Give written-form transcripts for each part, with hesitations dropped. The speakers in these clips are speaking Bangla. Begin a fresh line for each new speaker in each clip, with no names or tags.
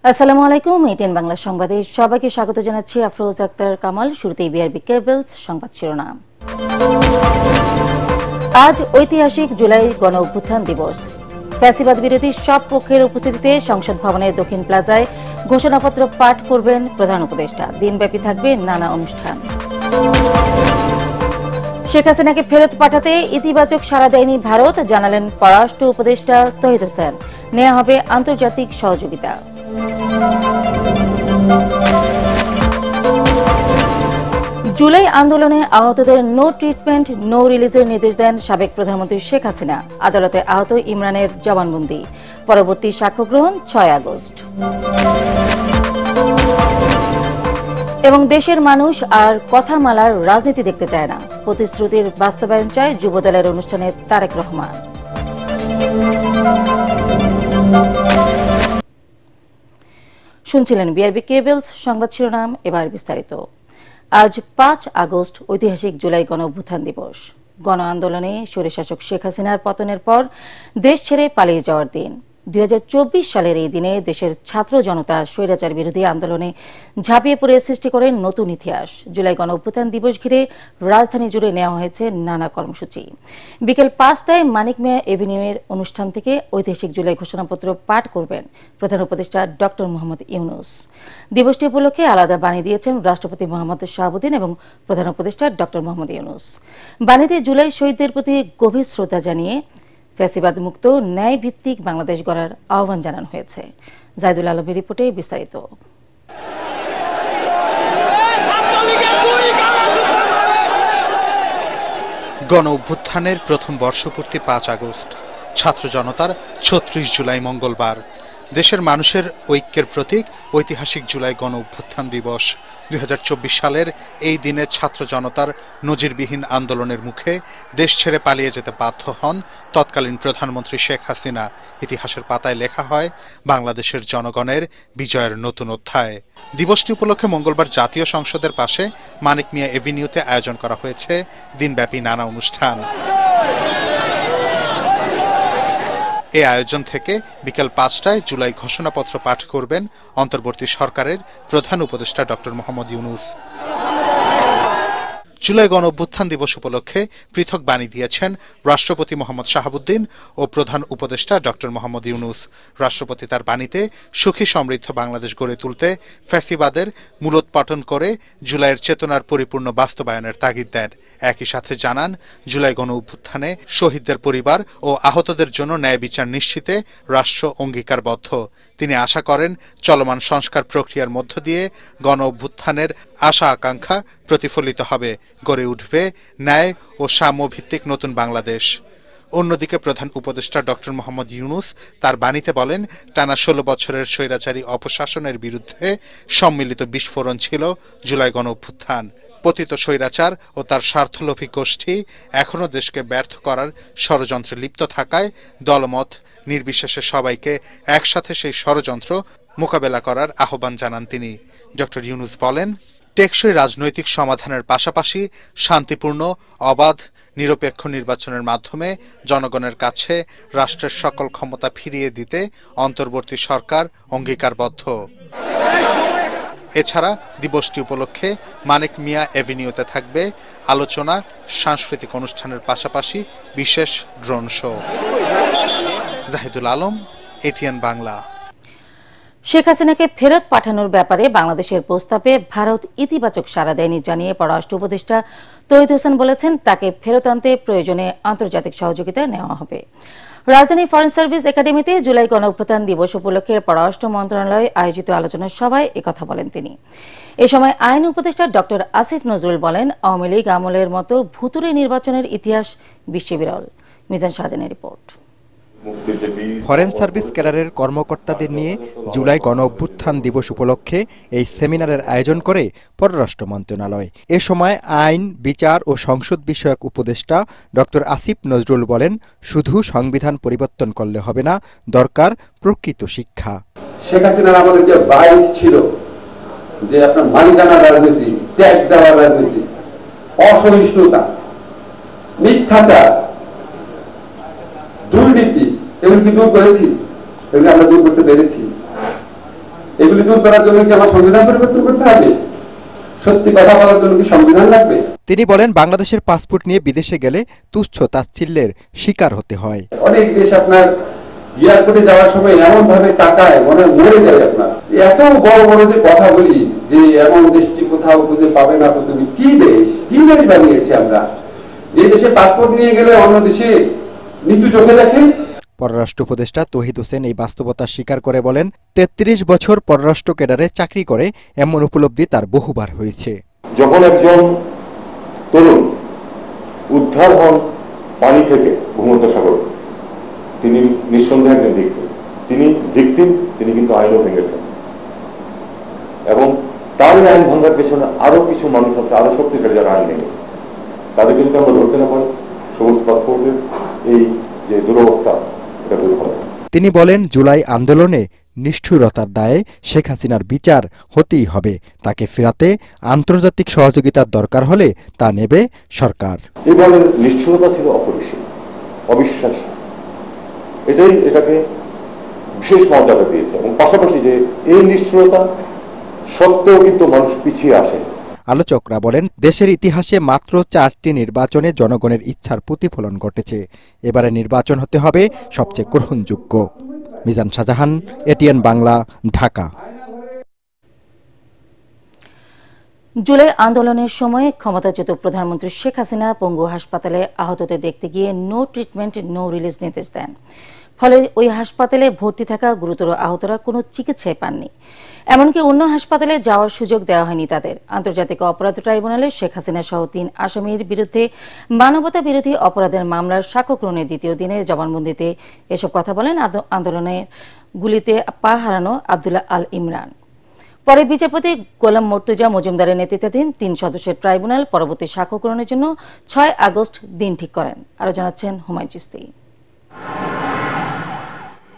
আসসালামু আলাইকুম। এটিএন বাংলা সংবাদে সবাইকে স্বাগত জানাচ্ছি। আফরোজ আক্তার কামাল। শুরুতেই বিআরবি কেবলস সংবাদ শিরোনাম। আজ ঐতিহাসিক জুলাই গণ অভ্যুত্থান দিবস। ফ্যাসিবাদ বিরোধী সব পক্ষের উপস্থিতিতে সংসদ ভবনের দক্ষিণ প্লাজায় ঘোষণাপত্র পাঠ করবেন প্রধান উপদেষ্টা। দিনব্যাপী থাকবে নানা অনুষ্ঠান। শেখ হাসিনাকে ফেরত পাঠাতে ইতিবাচক সাড়া দেয়নি ভারত, জানালেন পররাষ্ট্র উপদেষ্টা তৌহিদ হোসেন। নেওয়া হবে আন্তর্জাতিক সহযোগিতা। জুলাই আন্দোলনে আহতদের নো ট্রিটমেন্ট নো রিলিজের নির্দেশ দেন সাবেক প্রধানমন্ত্রী শেখ হাসিনা। আদালতে আহত ইমরানের জবানবন্দি। পরবর্তী সাক্ষ্য গ্রহণ 6 আগস্ট। এবং দেশের মানুষ আর কথামালার রাজনীতি দেখতে চায় না, প্রতিশ্রুতির বাস্তবায়ন চায় যুবদলের অনুষ্ঠানে তারেক রহমান। শুনছিলেন বিআরবি কেবলস সংবাদ শিরোনাম। এবার বিস্তারিত। আজ 5 আগস্ট ঐতিহাসিক জুলাই গণ অভ্যুত্থান দিবস। গণ আন্দোলনে স্বৈরশাসক শেখ হাসিনার পতনের পর দেশ ছেড়ে পালিয়ে যাওয়ার দিন। 2024 সালের এই দিনে দেশের ছাত্র জনতা স্বৈরাচার বিরোধী আন্দোলনে ঝাঁপিয়ে পড়ে সৃষ্টি করেন নতুন ইতিহাস। জুলাই গণ অভ্যুত্থান দিবস ঘিরে রাজধানী জুড়ে নেওয়া হয়েছে নানা কর্মসূচি। বিকেল 5টায় মানিক মিয়া এভিনিউয়ের অনুষ্ঠান থেকে ঐতিহাসিক জুলাই ঘোষণাপত্র পাঠ করবেন প্রধান উপদেষ্টা ডক্টর মোহাম্মদ ইউনূস। দিবসটি উপলক্ষে আলাদা বাণী দিয়েছেন রাষ্ট্রপতি মোহাম্মদ শাহাবুদ্দিন এবং প্রধান উপদেষ্টা ডক্টর মোহাম্মদ ইউনূস। বাণীতে জুলাই শহীদদের প্রতি গভীর শ্রদ্ধা জানিয়ে ফ্যাসিবাদ মুক্ত ন্যায় ভিত্তিক বাংলাদেশ গড়ার আহ্বান জানানো হয়েছে। জাহিদুল আলমের রিপোর্টে বিস্তারিত।
গণ অভ্যুত্থানের প্রথম বর্ষপূর্তি 5 আগস্ট, ছাত্র জনতার 36 জুলাই মঙ্গলবার। দেশের মানুষের ঐক্যের প্রতীক ঐতিহাসিক জুলাই গণ অভ্যুত্থান দিবস। 2024 সালের এই দিনে ছাত্র জনতার নজিরবিহীন আন্দোলনের মুখে দেশ ছেড়ে পালিয়ে যেতে বাধ্য হন তৎকালীন প্রধানমন্ত্রী শেখ হাসিনা। ইতিহাসের পাতায় লেখা হয় বাংলাদেশের জনগণের বিজয়ের নতুন অধ্যায়। দিবসটি উপলক্ষে মঙ্গলবার জাতীয় সংসদের পাশে মানিক মিয়া এভিনিউতে আয়োজন করা হয়েছে দিনব্যাপী নানা অনুষ্ঠান। এই আয়োজন থেকে বিকেল 5টায় জুলাই ঘোষণাপত্র পাঠ করবেন অন্তর্বর্তী সরকারের প্রধান উপদেষ্টা ডক্টর মোহাম্মদ ইউনূস। জুলাই গণ অভ্যুত্থান দিবস উপলক্ষে পৃথক বাণী দিয়েছেন রাষ্ট্রপতি মোহাম্মদ শাহাবুদ্দিন ও প্রধান উপদেষ্টা ডক্টর মোহাম্মদ ইউনূস। রাষ্ট্রপতি তার বাণীতে সুখী সমৃদ্ধ বাংলাদেশ গড়ে তুলতে ফ্যাসিবাদের মূলোৎপাটন করে জুলাইয়ের চেতনার পরিপূর্ণ বাস্তবায়নের তাগিদ দেন। একই সাথে জানান, জুলাই গণ অভ্যুত্থানে শহীদদের পরিবার ও আহতদের জন্য ন্যায় বিচার নিশ্চিতে রাষ্ট্র অঙ্গীকারবদ্ধ। তিনি আশা করেন চলমান সংস্কার প্রক্রিয়ার মধ্য দিয়ে গণ অভ্যুত্থানের আশা আকাঙ্ক্ষা প্রতিফলিত হবে, গড়ে উঠবে ন্যায় ও সাম্যভিত্তিক নতুন বাংলাদেশ। অন্যদিকে প্রধান উপদেষ্টা ডক্টর মোহাম্মদ ইউনূস তার বাণীতে বলেন, টানা 16 বছরের স্বৈরাচারী অপশাসনের বিরুদ্ধে সম্মিলিত বিস্ফোরণ ছিল জুলাই গণ অভ্যুত্থান। পতিত স্বৈরাচার ও তার স্বার্থলোভী গোষ্ঠী এখনও দেশকে ব্যর্থ করার ষড়যন্ত্রে লিপ্ত থাকায় দলমত নির্বিশেষে সবাইকে একসাথে সেই ষড়যন্ত্র মোকাবেলা করার আহ্বান জানান তিনি। ডক্টর ইউনূস বলেন, টেকসই রাজনৈতিক সমাধানের পাশাপাশি শান্তিপূর্ণ, অবাধ, নিরপেক্ষ নির্বাচনের মাধ্যমে জনগণের কাছে রাষ্ট্রের সকল ক্ষমতা ফিরিয়ে দিতে অন্তর্বর্তী সরকার অঙ্গীকারবদ্ধ। এছাড়া দিবসটি উপলক্ষে মানিক মিয়া এভিনিউতে থাকবে আলোচনা, সাংস্কৃতিক অনুষ্ঠানের পাশাপাশি বিশেষ drone show. Zahidul Alam, ATN Bangla.
Sheikh হাসিনাকে ফেরত পাঠানোর ব্যাপারে বাংলাদেশের প্রস্তাবে ভারত ইতিবাচক সাড়া দেয়নি জানিয়ে পররাষ্ট্র উপদেষ্টা তৌহিদ হোসেন বলেছেন, তাকে ফেরত আনতে প্রয়োজনে আন্তর্জাতিক সহযোগিতা নেওয়া হবে। রাজধানী ফরেন সার্ভিস একাডেমিতে জুলাই গণ অভ্যুত্থান দিবস উপলক্ষে পররাষ্ট্র মন্ত্রণালয় আয়োজিত আলোচনা সভায় একথা বলেন তিনি। এ সময় আইন উপদেষ্টা ডক্টর আসিফ নজরুল বলেন, আওয়ামী লীগ আমলের মতো ভুতুড়ে নির্বাচনের ইতিহাস বিশ্বে বিরল। মিজান শাহজানের রিপোর্ট।
ফরেন সার্ভিস ক্যাডারের কর্মকর্তাদের নিয়ে জুলাই গণ অভ্যুত্থান দিবস উপলক্ষে এই সেমিনারের আয়োজন করে পররাষ্ট্র মন্ত্রণালয়। এ সময় আইন, বিচার ও সংসদ বিষয়ক উপদেষ্টা ডক্টর আসিফ নজরুল বলেন, শুধু সংবিধান পরিবর্তন করলে হবে না, দরকার প্রকৃত শিক্ষা।
শেখ হাসিনার আমলে যে বাইস ছিল, যে আপনার মালিকানার রাজনীতি, ত্যাগ দেওয়ার রাজনীতি, অসহিষ্ণুতা, মিথ্যাচার, দুর্নীতি, এগুলো কি দূর করেছি? এগুলো আমরা দূর করতে পেরেছি। এগুলি দূর করার জন্য কি আমার সংবিধান পরিবর্তন করতে হবে? সত্যি কথা বলার জন্য কি সংবিধান লাগবে?
তিনি বলেন, বাংলাদেশের পাসপোর্ট নিয়ে বিদেশে গেলে তুচ্ছ তাচ্ছিল্যের শিকার হতে হয়।
অনেক দেশ আপনার এয়ারপোর্টে যাওয়ার সময় এমন ভাবে তাকায় মনে মরে যায় আপনার। এত বড় বড় যে কথা বলি যে এমন দেশটি কোথাও খুঁজে পাবে না, তো তুমি কি দেশ বানিয়েছি আমরা, যে দেশে পাসপোর্ট নিয়ে গেলে অন্য দেশে নিচু চোখে দেখে।
পররাষ্ট্র উপদেষ্টা তৌহিদ হোসেন এই বাস্তবতা স্বীকার করে বলেন, ৩৩ বছর পররাষ্ট্র ক্যাডারে চাকরি করে এমন উপলব্ধি তার বহুবার হয়েছে।
যখন একজন তরুণ উদ্ধার হন পানি থেকে ভূমধ্যসাগর, তিনি নিঃসন্দেহে একজন ভিকটিম, তিনি কিন্তু আইনও ভেঙেছেন এবং তার আইন ভাঙার পেছনে আরো কিছু মানুষ আছে, আরো শক্তিশালী যারা আইন ভেঙেছে, তাদেরকে যদি আমরা ধরতে না পারি, সবুজ পাসপোর্টের এই যে দুরবস্থা এটা দূর হবে।
তিনি বলেন, জুলাই আন্দোলনে নিষ্ঠুরতার দায়ে শেখ হাসিনার বিচার হতেই হবে। তাকে ফেরাতে আন্তর্জাতিক সহযোগিতার দরকার হলে তা নেবে সরকার।
এবারে নিষ্ঠুরতা ছিল অপরিসীম, অবিশ্বাস্য, এটাকে বিশেষ মর্যাদা দিয়েছে এবং পাশাপাশি যে এই নিষ্ঠুরতা সত্ত্বেও কিন্তু মানুষ পিছিয়ে আসে।
আলোচকরা বলেন, দেশের ইতিহাসে মাত্র 4টি নির্বাচনে জনগণের ইচ্ছার প্রতিফলন ঘটেছে। এবারে নির্বাচন হতে হবে সবচেয়ে গ্রহণযোগ্য। মিজান শাহজাহান, এটিএন বাংলা, ঢাকা।
জুলাই আন্দোলনের সময় ক্ষমতাচ্যুত প্রধানমন্ত্রী শেখ হাসিনা পঙ্গু হাসপাতালে আহতদের দেখতে গিয়ে নো ট্রিটমেন্ট নো রিলিজ নির্দেশ দেন। ফলে ওই হাসপাতালে ভর্তি থাকা গুরুতর আহতরা কোনো চিকিৎসাই পাননি। এমনকি অন্য হাসপাতালে যাওয়ার সুযোগ দেওয়া হয়নি তাদের। আন্তর্জাতিক অপরাধ ট্রাইব্যুনালে শেখ হাসিনা সহ 3 আসামির বিরুদ্ধে মানবতা বিরোধী অপরাধের মামলার সাক্ষ্য গ্রহণের দ্বিতীয় দিনে জবানবন্দিতে এসব কথা বলেন আন্দোলনের গুলিতে পা হারানো আব্দুল্লাহ আল ইমরান। পরে বিচারপতি গোলাম মর্তুজা মজুমদারের নেতৃত্বাধীন 3 সদস্যের ট্রাইব্যুনাল পরবর্তী সাক্ষ্য গ্রহণের জন্য 6 আগস্ট দিন ঠিক করেন। আরো জানাচ্ছেন হুমায়ুন চিস্তি।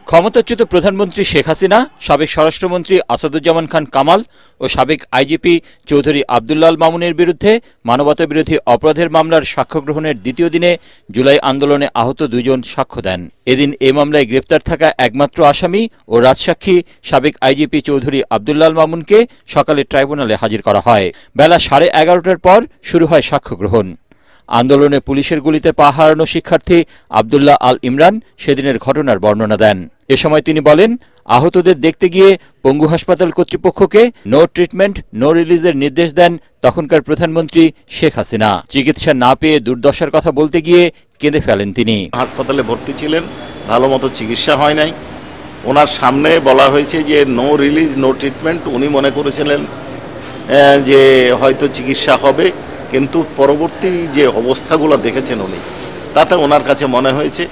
ক্ষমতাচ্যুত প্রধানমন্ত্রী শেখ হাসিনা, সাবেক স্বরাষ্ট্রমন্ত্রী আসাদুজ্জামান খান কামাল ও সাবেক আইজিপি চৌধুরী আব্দুল্লাহ আল মামুনের বিরুদ্ধে মানবতাবিরোধী অপরাধের মামলার সাক্ষ্য গ্রহণের দ্বিতীয় দিনে জুলাই আন্দোলনে আহত 2 জন সাক্ষ্য দেন। এদিন এ মামলায় গ্রেপ্তার থাকা একমাত্র আসামি ও রাজসাক্ষী সাবেক আইজিপি চৌধুরী আব্দুল্লাহ আল মামুনকে সকালে ট্রাইব্যুনালে হাজির করা হয়। বেলা 11:30টার পর শুরু হয় সাক্ষ্য গ্রহণ। আন্দোলনে পুলিশের গুলিতে পা হারানো শিক্ষার্থী আব্দুল্লাহ আল ইমরান সেদিনের ঘটনার বর্ণনা দেন। এ সময় তিনি বলেন, আহতদের দেখতে গিয়ে পঙ্গু হাসপাতাল কর্তৃপক্ষকে নো ট্রিটমেন্ট নো রিলিজের নির্দেশ দেন তখনকার প্রধানমন্ত্রী শেখ হাসিনা। চিকিৎসা না পেয়ে দুর্দশার কথা বলতে গিয়ে কেঁদে ফেলেন তিনি।
হাসপাতালে ভর্তি ছিলেন, ভালো মতো চিকিৎসা হয় নাই। ওনার সামনে বলা হয়েছে যে নো রিলিজ নো ট্রিটমেন্ট। উনি মনে করেছিলেন যে হয়তো চিকিৎসা হবে, কিন্তু পরবর্তী যে অবস্থাগুলো দেখেছেন উনি, তাতে ওনার কাছে মনে হয়েছে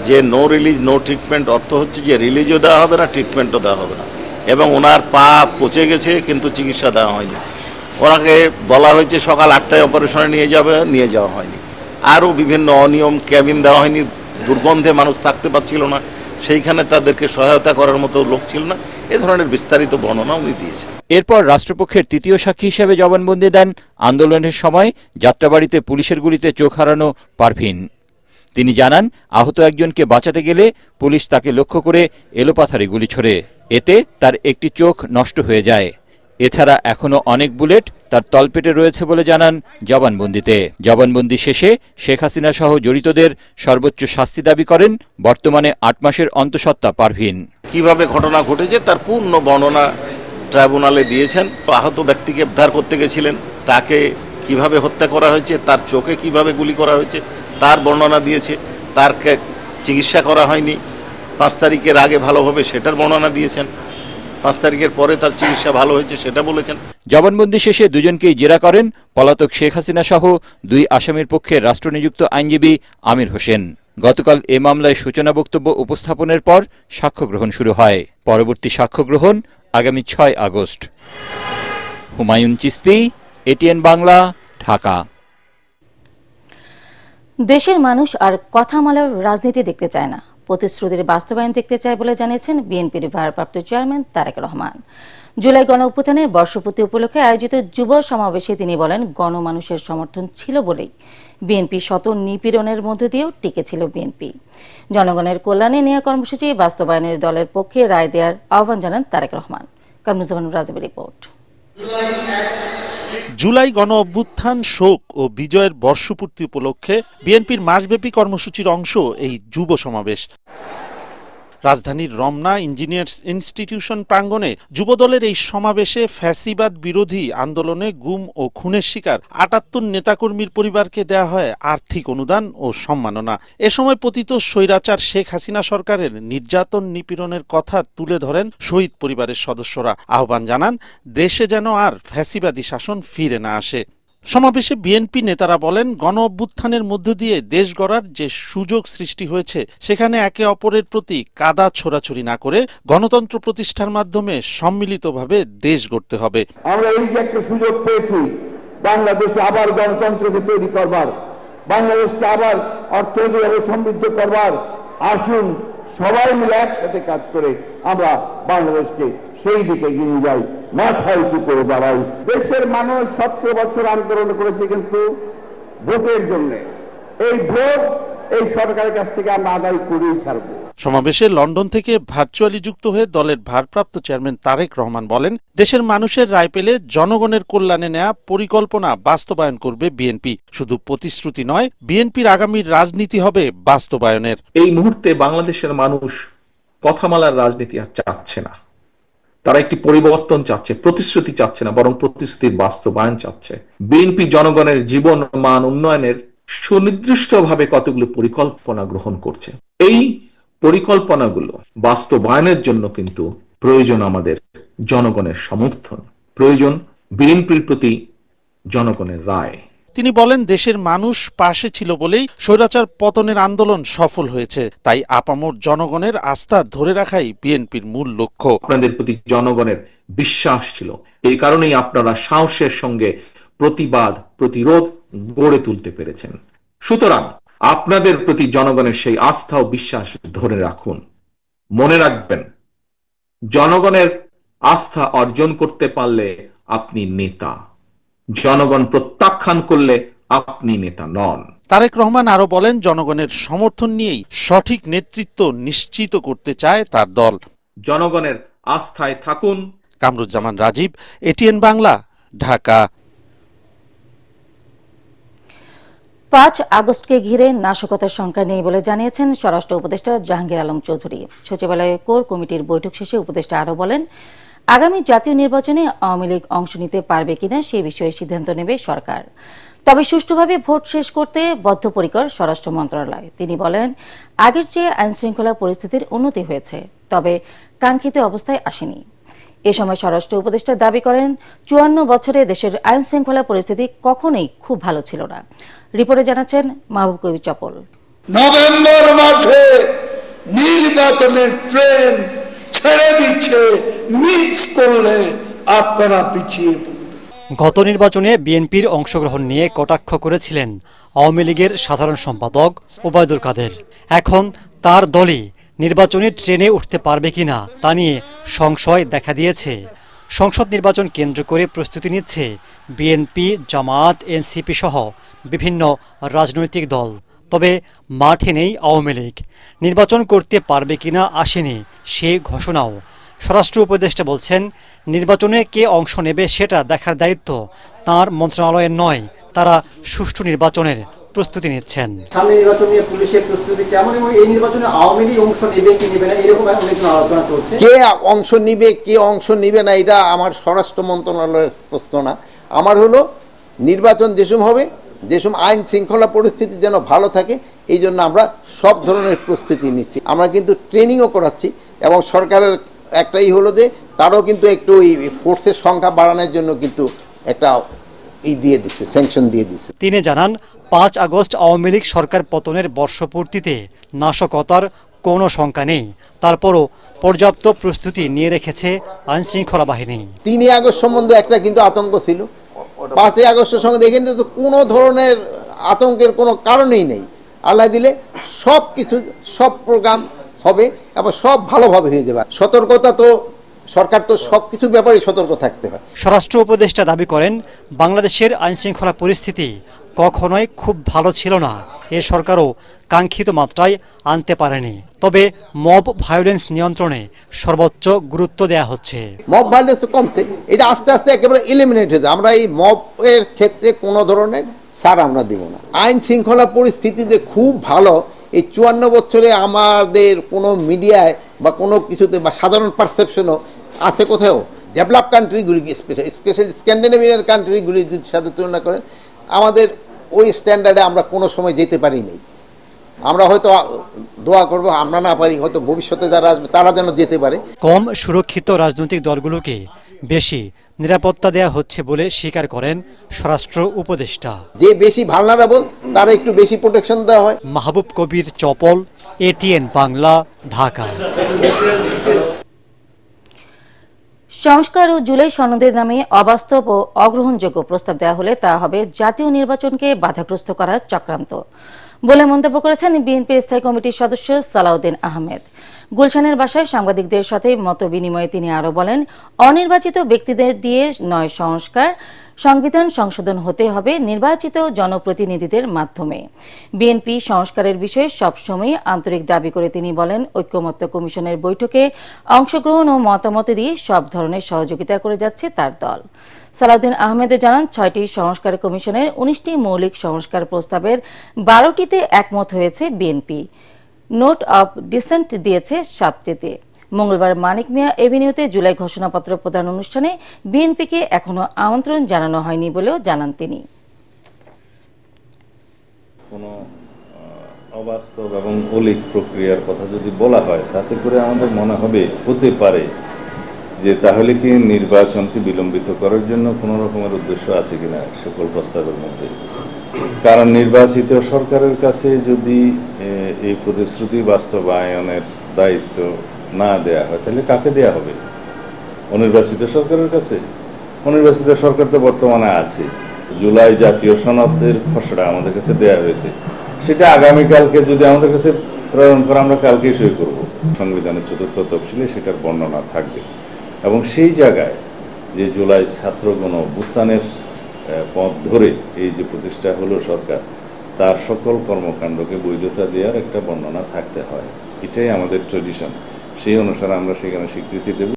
যে নো রিলিজ নো ট্রিটমেন্ট অর্থ হচ্ছে যে রিলিজও দেওয়া হবে না, ট্রিটমেন্টও দেওয়া হবে না, এবং ওনার পা পচে গেছে কিন্তু চিকিৎসা দেওয়া হয়নি। ওনাকে বলা হয়েছে সকাল 8টায় অপারেশনে নিয়ে যাওয়া হয়নি। আরও বিভিন্ন অনিয়ম, ক্যাবিন দেওয়া হয়নি, দুর্গন্ধে মানুষ থাকতে পারছিল না, সেইখানে তাদেরকে সহায়তা করার মতো লোক ছিল না। এ ধরনের বিস্তারিত বর্ণনা উনি দিয়েছেন।
এরপর রাষ্ট্রপক্ষের তৃতীয় সাক্ষী হিসেবে জবানবন্দি দেন আন্দোলনের সময় যাত্রাবাড়িতে পুলিশের গুলিতে চোখ হারানো পারভিন। তিনি জানান, আহত একজনকে বাঁচাতে গেলে পুলিশ তাকে লক্ষ্য করে এলোপাথারি গুলি ছোড়ে। এতে তার একটি চোখ নষ্ট হয়ে যায়। এছাড়া এখনও অনেক বুলেট তার তলপেটে রয়েছে বলে জানান জবানবন্দিতে। জবানবন্দি শেষে শেখ হাসিনা সহ জড়িতদের সর্বোচ্চ শাস্তি দাবি করেন বর্তমানে 8 মাসের অন্তঃসত্ত্বা পারভিন।
কিভাবে ঘটনা ঘটেছে তার পূর্ণ বর্ণনা ট্রাইব্যুনালে দিয়েছেন। আহত ব্যক্তিকে উদ্ধার করতে গেছিলেন, তাকে কিভাবে হত্যা করা হয়েছে, তার চোখে কিভাবে গুলি করা হয়েছে তার বর্ণনা দিয়েছে। তার চিকিৎসা করা হয়নি, 5 তারিখের আগে ভালো হবে সেটার বর্ণনা দিয়েছেন। 5 তারিখের পরে তার চিকিৎসা ভালো হয়েছে সেটা বলেছেন।
জবানবন্দি শেষে দুজনকেই জেরা করেন পলাতক শেখ হাসিনা সহ 2 আসামির পক্ষে রাষ্ট্রনিযুক্ত আইনজীবী আমির হোসেন। গতকাল এ মামলায় সূচনা বক্তব্য উপস্থাপনের পর সাক্ষ্য গ্রহণ শুরু হয়। পরবর্তী সাক্ষ্য গ্রহণ আগামী 6 আগস্ট। হুমায়ুন চিস্তি, এটিএন বাংলা, ঢাকা।
দেশের মানুষ আর কথা মালার রাজনীতি দেখতে চায় না, প্রতিশ্রুতির বাস্তবায়ন দেখতে চায় বলে জানিয়েছেন বিএনপির ভারপ্রাপ্ত চেয়ারম্যান তারেক রহমান। জুলাই গণঅভ্যুত্থানের বর্ষপূর্তি উপলক্ষে আয়োজিত যুব সমাবেশে তিনি বলেন, গণমানুষের সমর্থন ছিল বলেই বিএনপি শত নিপীড়নের মধ্য দিয়েও টিকেছিল। বিএনপি জনগণের কল্যাণে নেওয়া কর্মসূচি বাস্তবায়নের দলের পক্ষে রায় দেওয়ার আহ্বান জানান তারেক রহমান। কামরুজ্জামান রাজীবের রিপোর্ট।
জুলাই গণ অভ্যুত্থান, শোক ও বিজয়ের বর্ষপূর্তি উপলক্ষে বিএনপির মাসব্যাপী কর্মসূচির অংশ এই যুব সমাবেশ। রাজধানীর রমনা ইঞ্জিনিয়ার্স ইনস্টিটিউশন প্রাঙ্গণে যুবদলের এই সমাবেশে ফ্যাসিবাদ বিরোধী আন্দোলনে গুম ও খুনের শিকার ৭৮ নেতাকর্মীর পরিবারকে দেয়া হয় আর্থিক অনুদান ও সম্মাননা। এ সময় পতিত স্বৈরাচার শেখ হাসিনা সরকারের নির্যাতন নিপীড়নের কথা তুলে ধরেন শহীদ পরিবারের সদস্যরা। আহ্বান জানান দেশে যেন আর ফ্যাসিবাদী শাসন ফিরে না আসে। সমাবেশে বিএনপি নেতারা বলেন, গণ অভ্যুত্থানের মধ্য দিয়ে দেশ গড়ার যে সুযোগ সৃষ্টি হয়েছে সেখানে একে অপরের প্রতি কাদা ছোড়াছুড়ি না করে গণতন্ত্র প্রতিষ্ঠার মাধ্যমে সম্মিলিতভাবে দেশ গড়তে হবে।
আমরা এই যে একটা সুযোগ পেয়েছি বাংলাদেশে আবার গণতন্ত্রকে তৈরি করবার, বাংলাদেশকে আবার অর্থনৈতিকভাবে সমৃদ্ধ করবার, আসুন সবাই মিলে একসাথে কাজ করে আমরা বাংলাদেশকে সেই দিকে এগিয়ে যাই, মাথায় উঁচু করে দাঁড়াই। দেশের মানুষ 17 বছর আন্দোলন করেছে কিন্তু ভোটের জন্য। এই ভোট এই সরকারের কাছ থেকে আমরা আদায় করেই ছাড়ব।
সমাবেশে লন্ডন থেকে ভার্চুয়ালি যুক্ত হয়ে দলের ভারপ্রাপ্ত চেয়ারম্যান তারেক রহমান বলেন, দেশের মানুষের রায় পেলে জনগণের কল্যাণে নেয়া পরিকল্পনা বাস্তবায়ন করবে বিএনপি। শুধু প্রতিশ্রুতি নয়, বিএনপির আগামীর রাজনীতি হবে বাস্তবায়নের।
এই মুহূর্তে বাংলাদেশের মানুষ কথামালার রাজনীতি আর চাচ্ছে না, তারা একটি পরিবর্তন চাচ্ছে, প্রতিশ্রুতি চাচ্ছে না, বরং প্রতিশ্রুতির বাস্তবায়ন চাচ্ছে। বিএনপি জনগণের জীবন মান উন্নয়নের সুনির্দিষ্টভাবে কতগুলো পরিকল্পনা গ্রহণ করছে। এই পরিকল্পনাগুলো বাস্তবায়নের জন্য কিন্তু প্রয়োজন আমাদের জনগণের সমর্থন, প্রয়োজন বিএনপির প্রতি জনগণের রায়।
তিনি বলেন, দেশের মানুষ পাশে ছিল বলেই স্বৈরাচার পতনের আন্দোলন সফল হয়েছে। তাই আপামর জনগণের আস্থা ধরে রাখাই বিএনপির মূল লক্ষ্য।
আপনাদের প্রতি জনগণের বিশ্বাস ছিল, এই কারণেই আপনারা সাহসের সঙ্গে প্রতিবাদ প্রতিরোধ গড়ে তুলতে পেরেছেন। সুতরাং আপনাদের প্রতি জনগণের সেই আস্থা ও বিশ্বাস ধরে রাখুন। মনে রাখবেন, জনগণের আস্থা অর্জন করতে পারলে আপনি নেতা, জনগণ প্রত্যাখ্যান করলে আপনি নেতা নন।
তারেক রহমান আরো বলেন, জনগণের সমর্থন নিয়েই সঠিক নেতৃত্ব নিশ্চিত করতে চায় তার দল।
জনগণের আস্থায় থাকুন।
কামরুজ্জামান রাজীব, এটিএন বাংলা, ঢাকা।
5 আগস্টকে ঘিরে নাশকতার সংখ্যা নেই বলে জানিয়েছেন স্বরাষ্ট্র উপদেষ্টা জাহাঙ্গীর আলম চৌধুরী। সচিবালয়ে কোর কমিটির বৈঠক শেষে উপদেষ্টা আরও বলেন, আগামী জাতীয় নির্বাচনে আওয়ামী লীগ অংশ নিতে পারবে কিনা সে বিষয়ে সিদ্ধান্ত নেবে সরকার। তবে সুষ্ঠুভাবে ভোট শেষ করতে বদ্ধপরিকর স্বরাষ্ট্র মন্ত্রণালয়। তিনি বলেন, আগের চেয়ে আইনশৃঙ্খলা পরিস্থিতির উন্নতি হয়েছে, তবে কাঙ্ক্ষিত অবস্থায় আসেনি। এ সময় স্বরাষ্ট্র উপদেষ্টা দাবি করেন, 54 বছরে দেশের আইনশৃঙ্খলা পরিস্থিতি কখনোই খুব ভালো ছিল না। রিপোর্টে জানাচ্ছেন মাহবুব কবির চপল।
নভেম্বর মাসে নির্বাচনের ট্রেন ছেড়ে দিচ্ছে, মিস করলে আপনারা পিছিয়ে পড়বেন।
গত নির্বাচনে বিএনপির অংশগ্রহণ নিয়ে কটাক্ষ করেছিলেন আওয়ামী লীগের সাধারণ সম্পাদক ওবায়দুল কাদের। এখন তার দলই নির্বাচনী ট্রেনে উঠতে পারবে কিনা তা নিয়ে সংশয় দেখা দিয়েছে। সংসদ নির্বাচন কেন্দ্র করে প্রস্তুতি নিচ্ছে বিএনপি, জামায়াত, এনসিপি সহ বিভিন্ন রাজনৈতিক দল। তবে মাঠে নেই আওয়ামী লীগ। নির্বাচন করতে পারবে কিনা আসেনি সে ঘোষণাও। স্বরাষ্ট্র উপদেষ্টা বলছেন, নির্বাচনে কে অংশ নেবে সেটা দেখার দায়িত্ব তাঁর মন্ত্রণালয়ের নয়, তারা সুষ্ঠু নির্বাচনের প্রস্তুতি নিচ্ছেন।
সামনে নির্বাচন নিয়ে পুলিশের প্রস্তুতি কেমন এবং এই নির্বাচনে আওয়ামী লীগ অংশ নেবে কি নেবে না এরকম অনেক আলোচনা চলছে।
কে অংশ নিবে কে অংশ নিবে না এটা আমার স্বরাষ্ট্র মন্ত্রণালয়ের প্রশ্ন না। আমার হলো নির্বাচন যেসব হবে, যেসব আইন শৃঙ্খলা পরিস্থিতি যেন ভালো থাকে, এই জন্য আমরা সব ধরনের প্রস্তুতি নিচ্ছি। আমরা কিন্তু ট্রেনিংও করাচ্ছি এবং সরকারের একটাই হলো যে তারও কিন্তু একটু ওই ফোর্সের সংখ্যা বাড়ানোর জন্য কিন্তু একটা দিয়ে দিচ্ছে, স্যাংশন দিয়ে দিচ্ছে।
তিনি জানান, 5 আগস্ট আওয়ামী লীগ সরকার পতনের বর্ষপূর্তিতে নাশকতার কোনো শঙ্কা নেই। তারপরও পর্যাপ্ত প্রস্তুতি নিয়ে রেখেছে আইনশৃঙ্খলা বাহিনী।
3 আগস্ট সম্বন্ধে একটা কিন্তু আতঙ্ক ছিল, 5 আগস্টের সঙ্গে দেখেন তো কোনো ধরনের আতঙ্কের কোনো কারণেই নেই। আল্লাহ দিলে সব কিছু, সব প্রোগ্রাম হবে এবং সব ভালোভাবে হয়ে যাবে। সতর্কতা তো সরকার তো সবকিছু ব্যাপারে সতর্ক থাকতে হয়।
স্বরাষ্ট্র উপদেষ্টা দাবি করেন, বাংলাদেশের আইনশৃঙ্খলা পরিস্থিতি কখনোই খুব ভালো ছিল না, এ সরকারও কাঙ্ক্ষিত মাত্রায় আনতে পারেনি। তবে মব ভায়োলেন্স নিয়ন্ত্রণে সর্বোচ্চ গুরুত্ব দেয়া হচ্ছে।
মব ভায়োলেন্স তো কমছে, এটা আস্তে আস্তে একেবারে এলিমিনেট হয়েছে। আমরা এই মব এর ক্ষেত্রে কোনো ধরনের ছাড় আমরা দিব না। আইন শৃঙ্খলা পরিস্থিতি যে খুব ভালো, এই 54 বছরে আমাদের কোনো মিডিয়ায় বা কোনো কিছুতে বা সাধারণ পারসেপশনও আছে কোথাও? ডেভেলপ কান্ট্রিগুলি স্পেশালি স্ক্যান্ডিনেভিয়ান কান্ট্রিগুলির সাথে তুলনা করেন, আমাদের ওই স্ট্যান্ডার্ডে আমরা কোনো সময় যেতে পারিনি। আমরা হয়তো দোয়া করব আমরা না পারি, হয়তো ভবিষ্যতে যারা আসবে তারা যেন যেতে পারে।
কম সুরক্ষিত রাজনৈতিক দলগুলোকে বেশি নিরাপত্তা দেয়া হচ্ছে বলে স্বীকার করেন স্বরাষ্ট্র উপদেষ্টা।
যে বেশি ভালনারেবল তারা একটু বেশি প্রোটেকশন দেওয়া হয়।
মাহবুব কবির চপল, ATN বাংলা, ঢাকা।
সংস্কার ও জুলাই সনদের নামে অবাস্তব ও অগ্রহণযোগ্য প্রস্তাব দেওয়া হলে তা হবে জাতীয় নির্বাচনকে বাধাগ্রস্ত করার চক্রান্ত বলে মন্তব্য করেছেন বিএনপি স্থায়ী কমিটির সদস্য সালাউদ্দিন আহমেদ। গুলশানের বাসায় সাংবাদিকদের সাথে মত বিনিময়ে তিনি আরও বলেন, অনির্বাচিত ব্যক্তিদের দিয়ে নয় সংস্কার, সংবিধান সংশোধন হতে হবে নির্বাচিত জনপ্রতিনিধিদের মাধ্যমে। বিএনপি সংস্কারের বিষয়ে সবসময় আন্তরিক দাবি করে তিনি বলেন, ঐক্যমত্য কমিশনের বৈঠকে অংশগ্রহণ ও মতামত দিয়ে সব ধরনের সহযোগিতা করে যাচ্ছে তার দল। সালাউদ্দিন আহমেদ জানান, 6টি সংস্কার কমিশনের 19টি মৌলিক সংস্কার প্রস্তাবের 12টিতে একমত হয়েছে বিএনপি। নোট অব ডিসেন্ট দিয়েছে 7টিতে। মঙ্গলবার মানিক মিয়া এভিনিউতে জুলাই ঘোষণাপত্র প্রদান অনুষ্ঠানে বিএনপিকে এখনো আমন্ত্রণ জানানো হয়নি বলেও জানান তিনি।
কোনো অবাস্তব এবং অলিক প্রক্রিয়ার কথা যদি বলা হয়, তাতে করে আমাদের মনে হবে হতে পারে যে তাহলে কি নির্বাচনকে বিলম্বিত করার জন্য কোনো রকমের উদ্দেশ্য আছে কিনা সকল প্রস্তাবের মধ্যে। কারণ নির্বাচিত সরকারের কাছে যদি এই প্রতিশ্রুতি বাস্তবায়নের দায়িত্ব না দেয়া হয়, তাহলে কাকে দেয়া হবে? অনির্বাচিত সরকারের কাছে? অনির্বাচিত সরকার তো বর্তমানে আছে। জুলাই জাতীয় সনদের খসড়া আমাদের কাছে দেয়া হয়েছে, সেটা আগামীকালকে যদি আমাদের কাছে প্রেরণ করে আমরা কালকেই সই করব। সংবিধানের 4র্থ তফসিলে সেটার বর্ণনা থাকবে এবং সেই জায়গায় যে জুলাই ছাত্র গণ অভ্যুত্থানের পথ ধরে এই যে প্রতিষ্ঠা হলো সরকার, তার সকল কর্মকাণ্ডকে বৈধতা দেওয়ার একটা বর্ণনা থাকতে হয়। এটাই আমাদের ট্রেডিশন, সেই অনুসারে আমরা সেখানে স্বীকৃতি দেব।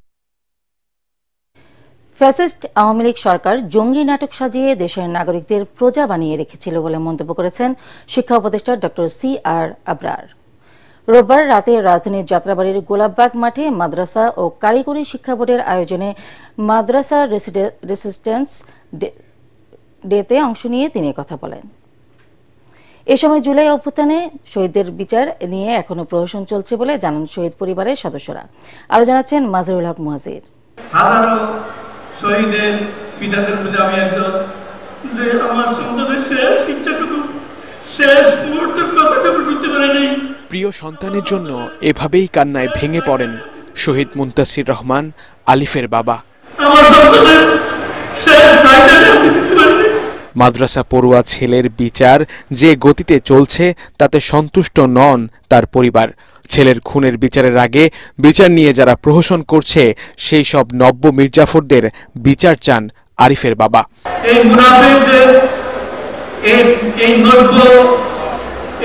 ফ্যাসিস্ট আওয়ামী লীগ সরকার জঙ্গি নাটক সাজিয়ে দেশের নাগরিকদের প্রজা বানিয়ে রেখেছিল বলে মন্তব্য করেছেন শিক্ষা উপদেষ্টা ডক্টর CR আবরার। রোববার রাতে রাজধানীর যাত্রাবাড়ির গোলাপবাগ মাঠে মাদ্রাসা ও কারিগরি শিক্ষা বোর্ডের আয়োজনে মাদ্রাসা রেসিস্ট্যান্স ডেতে অংশ নিয়ে তিনি কথা বলেন। এ সময় জুলাই অভ্যুত্থানে শহীদদের বিচার নিয়ে এখনো প্রহসন চলছে বলে জানান শহীদ পরিবারের সদস্যরা। আরো জানাচ্ছেন মাজহারুল হক মুহাজির।
হাজারো শহীদের পিতাদের প্রতি আমি একজন, যে আমার সন্তানের শেষ ইচ্ছাটুকু, শেষ মুহূর্তের কথাটুকু শুনতে পারেনি।
প্রিয় সন্তানের জন্য এভাবেই কান্নায় ভেঙে পড়েন শহীদ মুনতাসির রহমান আলিফের বাবা।
আমার সন্তানের শেষ চাহিদাটা আমি দিতে পারিনি।
মাদ্রাসা পড়ুয়া ছেলের বিচার যে গতিতে চলছে তাতে সন্তুষ্ট নন তার পরিবার। ছেলের খুনের বিচারের আগে বিচার নিয়ে যারা প্রহসন করছে সেই সব নব্য মির্জাফরদের বিচার চান আরিফের বাবা।
এই মুনাফিকদের,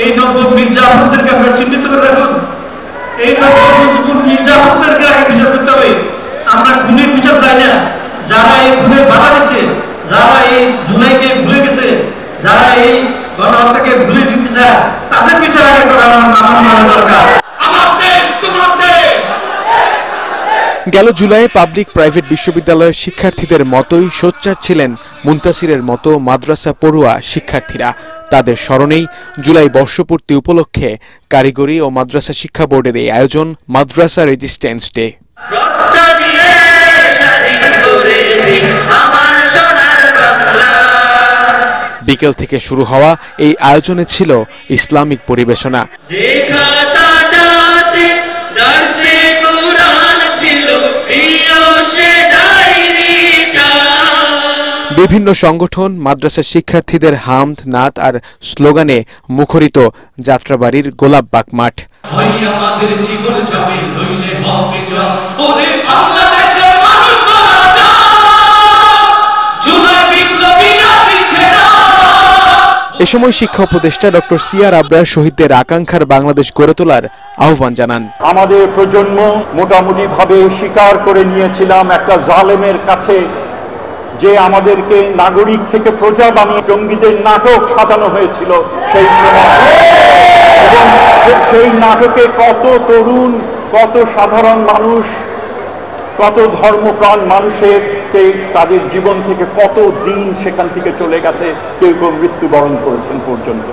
এই নব্য মির্জাফরদেরকে আমরা চিহ্নিত করে রাখুন। এই নব্য মির্জাফরদেরকে আগে বিচার করতে হবে। আমরা খুনের বিচার চাই না। যারা এই খুনে বাধা দিচ্ছে, যারা এই জুলাইকে ভুলে গেছে, যারা এই গণহত্যাকে ভুলে দিতে চায়, তাদের বিচার আগে করা আমার দরকার। আমার দেশ তোমার দেশ।
গেল জুলাইয়ে পাবলিক প্রাইভেট বিশ্ববিদ্যালয়ের শিক্ষার্থীদের মতোই সোচ্চার ছিলেন মুনতাসিরের মতো মাদ্রাসা পড়ুয়া শিক্ষার্থীরা। তাদের স্মরণেই জুলাই বর্ষপূর্তি উপলক্ষে কারিগরি ও মাদ্রাসা শিক্ষা বোর্ডের এই আয়োজন মাদ্রাসা রেজিস্ট্যান্স ডে। বিকেল থেকে শুরু হওয়া এই আয়োজনে ছিল ইসলামিক পরিবেশনা। বিভিন্ন সংগঠন, মাদ্রাসা শিক্ষার্থীদের হামদ, নাত আর স্লোগানে মুখরিত যাত্রাবাড়ির গোলাপবাগ মাঠ। এ সময় শিক্ষা উপদেষ্টা ডক্টর সিআর আবরার শহীদদের আকাঙ্ক্ষার বাংলাদেশ গড়ে তোলার আহ্বান জানান।
আমাদের প্রজন্ম মোটামুটি ভাবে স্বীকার করে নিয়েছিলাম একটা জালেমের কাছে যে আমাদেরকে নাগরিক থেকে প্রজা বানিয়ে জঙ্গিদের নাটক সাজানো হয়েছিল সেই সময়, এবং সেই নাটকে কত তরুণ, কত সাধারণ মানুষ, কত ধর্মপ্রাণ মানুষের তাদের জীবন থেকে কত দিন সেখান থেকে চলে গেছে, কেউ কেউ মৃত্যুবরণ করেছেন পর্যন্ত।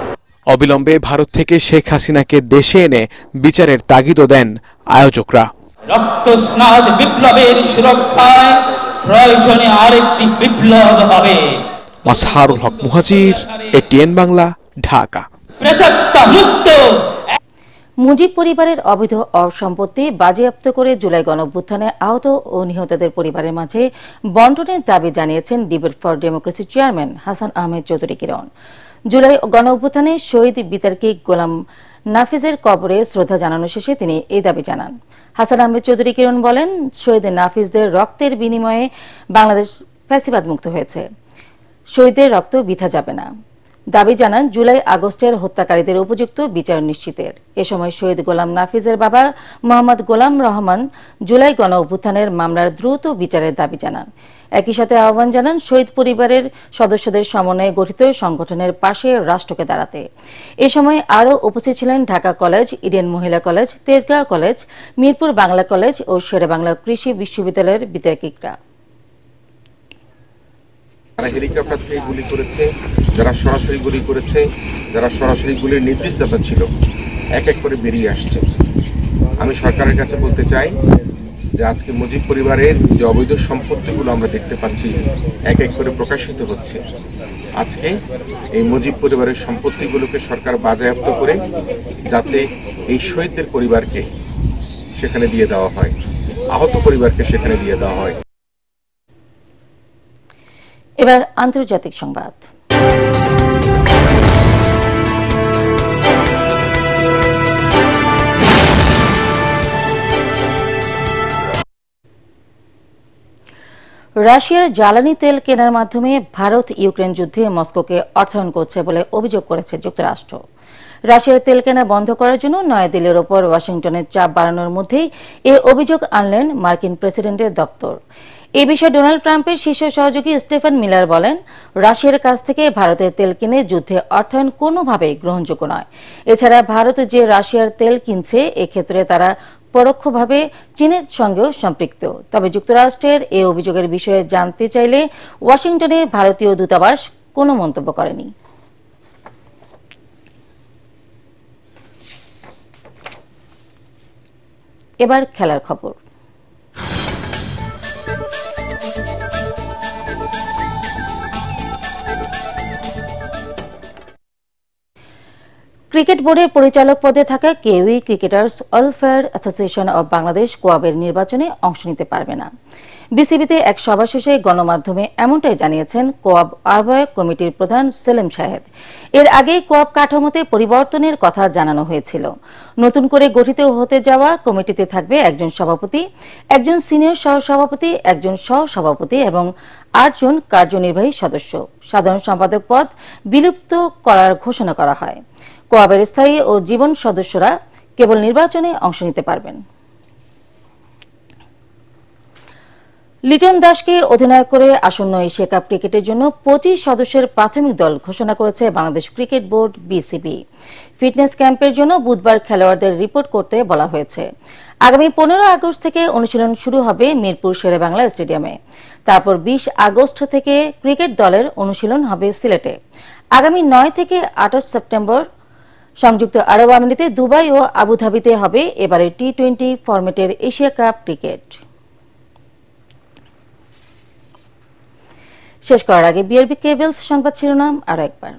অবিলম্বে ভারত থেকে শেখ হাসিনাকে দেশে এনে বিচারের তাগিদও দেন আয়োজকরা।
রক্তস্নাত বিপ্লবের সুরক্ষায় প্রয়োজনে আরেকটি বিপ্লব হবে।
মাজহারুল হক মুহাজির, এটিএন বাংলা, ঢাকা।
মুজিব পরিবারের অবৈধ সম্পত্তি বাজেয়াপ্ত করে জুলাই গণঅভ্যুত্থানে আহত ও নিহতদের পরিবারের মাঝে বন্টনের দাবি জানিয়েছেন debate for democracy chairman Hasan Ahmed Chowdhury Kiron. জুলাই গণঅভ্যুত্থানে শহীদ বিতার্কিক গোলাম নাফিজের কবরে শ্রদ্ধা জানানো শেষে তিনি এই দাবি জানান। হাসান আহমেদ চৌধুরী কিরণ বলেন, শহীদ নাফিজদের রক্তের বিনিময়ে বাংলাদেশ ফ্যাসিবাদ মুক্ত হয়েছে, শহীদদের রক্ত বৃথা যাবে না। দাবি জানান জুলাই আগস্টের হত্যাকারীদের উপযুক্ত বিচার নিশ্চিতের। এ সময় শহীদ গোলাম নাফিজের বাবা মোহাম্মদ গোলাম রহমান জুলাই গণ অভ্যুত্থানের মামলার দ্রুত বিচারের দাবি জানান। একই সাথে আহ্বান জানান শহীদ পরিবারের সদস্যদের সমন্বয়ে গঠিত সংগঠনের পাশে রাষ্ট্রকে দাঁড়াতে। এ সময় আরও উপস্থিত ছিলেন ঢাকা কলেজ, ইডেন মহিলা college, Tejgaon college, Mirpur Bangla college ও শেরেবাংলা কৃষি বিশ্ববিদ্যালয়ের বিতার্কিকরা।
যারা হেলিকপ্টার থেকে গুলি করেছে, যারা সরাসরি গুলি করেছে, যারা সরাসরি গুলির নির্দেশদাতা ছিল, এক এক করে বেরিয়ে আসছে। আমি সরকারের কাছে বলতে চাই যে আজকে মুজিব পরিবারের যে অবৈধ সম্পত্তিগুলো আমরা দেখতে পাচ্ছি এক এক করে প্রকাশিত হচ্ছে, আজকে এই মুজিব পরিবারের সম্পত্তিগুলোকে সরকার বাজেয়াপ্ত করে যাতে এই শহীদদের পরিবারকে সেখানে দিয়ে দেওয়া হয়, আহত পরিবারকে সেখানে দিয়ে দেওয়া হয়।
এবার আন্তর্জাতিক সংবাদ। রাশিয়ার জ্বালানি তেল কেনার মাধ্যমে ভারত ইউক্রেন যুদ্ধে মস্কোকে অর্থায়ন করছে বলে অভিযোগ করেছে যুক্তরাষ্ট্র। রাশিয়ার তেল কেনা বন্ধ করার জন্য নয়াদিল্লির ওপর ওয়াশিংটনের চাপ বাড়ানোর মধ্যেই এ অভিযোগ আনলেন মার্কিন প্রেসিডেন্টের দপ্তর। এ বিষয়ে ডোনাল্ড ট্রাম্পের শীর্ষ সহযোগী স্টেফেন মিলার বলেন, রাশিয়ার কাছ থেকে ভারতের তেল কিনে যুদ্ধে অর্থায়ন কোনোভাবেই গ্রহণযোগ্য নয়। এছাড়া ভারত যে রাশিয়ার তেল কিনছে এক্ষেত্রে তারা পরোক্ষভাবে চীনের সঙ্গেও সম্পৃক্ত। তবে যুক্তরাষ্ট্রের এই অভিযোগের বিষয়ে জানতে চাইলে ওয়াশিংটনে ভারতীয় দূতাবাস কোনো মন্তব্য করেনি। এবার খেলার খবর। ক্রিকেট বোর্ডের পরিচালক পদে থাকা কেউই cricketers welfare association of Bangladesh কোয়াবের নির্বাচনে অংশ নিতে পারবে না। বিসিবিতে এক সভা শেষে গণমাধ্যমে এমনটাই জানিয়েছেন কোয়াব আহ্বায়ক কমিটির প্রধান সেলিম শাহেদ। এর আগে কোয়াব কাঠামোতে পরিবর্তনের কথা জানানো হয়েছিল। নতুন করে গঠিত হতে যাওয়া কমিটিতে থাকবে একজন সভাপতি, একজন সিনিয়র সহসভাপতি, একজন সহসভাপতি এবং 8 জন কার্যনির্বাহী সদস্য। সাধারণ সম্পাদক পদ বিলুপ্ত করার ঘোষণা করা হয়। কোয়াবের স্থায়ী ও জীবন সদস্যরা কেবল নির্বাচনে অংশ নিতে পারবেন। লিটন দাসকে অধিনায়ক করে আসন্ন এশিয়া কাপ ক্রিকেটের জন্য 25 সদস্যের প্রাথমিক দল ঘোষণা করেছে Bangladesh cricket board BCB. Fitness ক্যাম্পের জন্য বুধবার খেলোয়াড়দের রিপোর্ট করতে বলা হয়েছে। আগামী 15 আগস্ট থেকে অনুশীলন শুরু হবে মিরপুর শেরেবাংলা স্টেডিয়ামে। তারপর 20 আগস্ট থেকে ক্রিকেট দলের অনুশীলন হবে সিলেটে। আগামী 9 থেকে 28 সেপ্টেম্বর সংযুক্ত আরব আমিরাতে, দুবাই ও আবুধাবিতে হবে এবারের টি-20 ফরম্যাটের এশিয়া কাপ ক্রিকেট। শেষ করার আগে বিআরবি কেবলস সংবাদ শিরোনাম আরো একবার।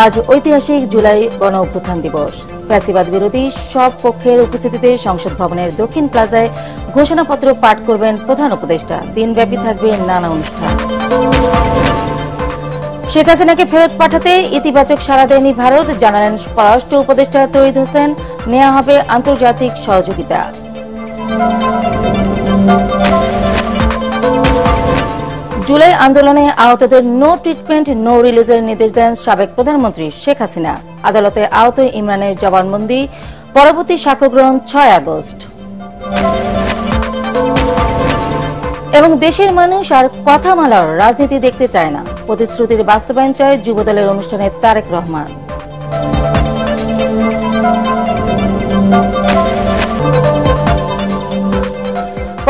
আজ ঐতিহাসিক জুলাই গণ অভ্যুত্থান দিবস। ফ্যাসিবাদ বিরোধী সব পক্ষের উপস্থিতিতে সংসদ ভবনের দক্ষিণ প্লাজায় ঘোষণাপত্র পাঠ করবেন প্রধান উপদেষ্টা। দিনব্যাপী থাকবে নানা অনুষ্ঠান। শেখ হাসিনাকে ফেরত পাঠাতে ইতিবাচক সাড়া দেয়নি ভারত, জানালেন পররাষ্ট্র উপদেষ্টা তৌহিদ হোসেন। নেওয়া হবে আন্তর্জাতিক সহযোগিতা। জুলাই আন্দোলনে আহতদের নো ট্রিটমেন্ট নো রিলিজের নির্দেশ দেন সাবেক প্রধানমন্ত্রী শেখ হাসিনা। আদালতে আহত ইমরানের জবানবন্দি, পরবর্তী সাক্ষ্য গ্রহণ 6 আগস্ট। এবং দেশের মানুষ আর কথামালার রাজনীতি দেখতে চায় না, প্রতিশ্রুতির বাস্তবায়ন চায় যুবদলের অনুষ্ঠানে তারেক রহমান।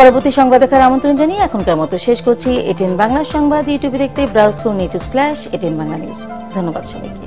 পরবর্তী সংবাদ দেখার আমন্ত্রণ জানিয়ে এখনকার মতো শেষ করছি। এটিএন বাংলা সংবাদ ইউটিউবে দেখতে ব্রাউজ করুন youtube/ATN Bangla News। ধন্যবাদ সবাইকে।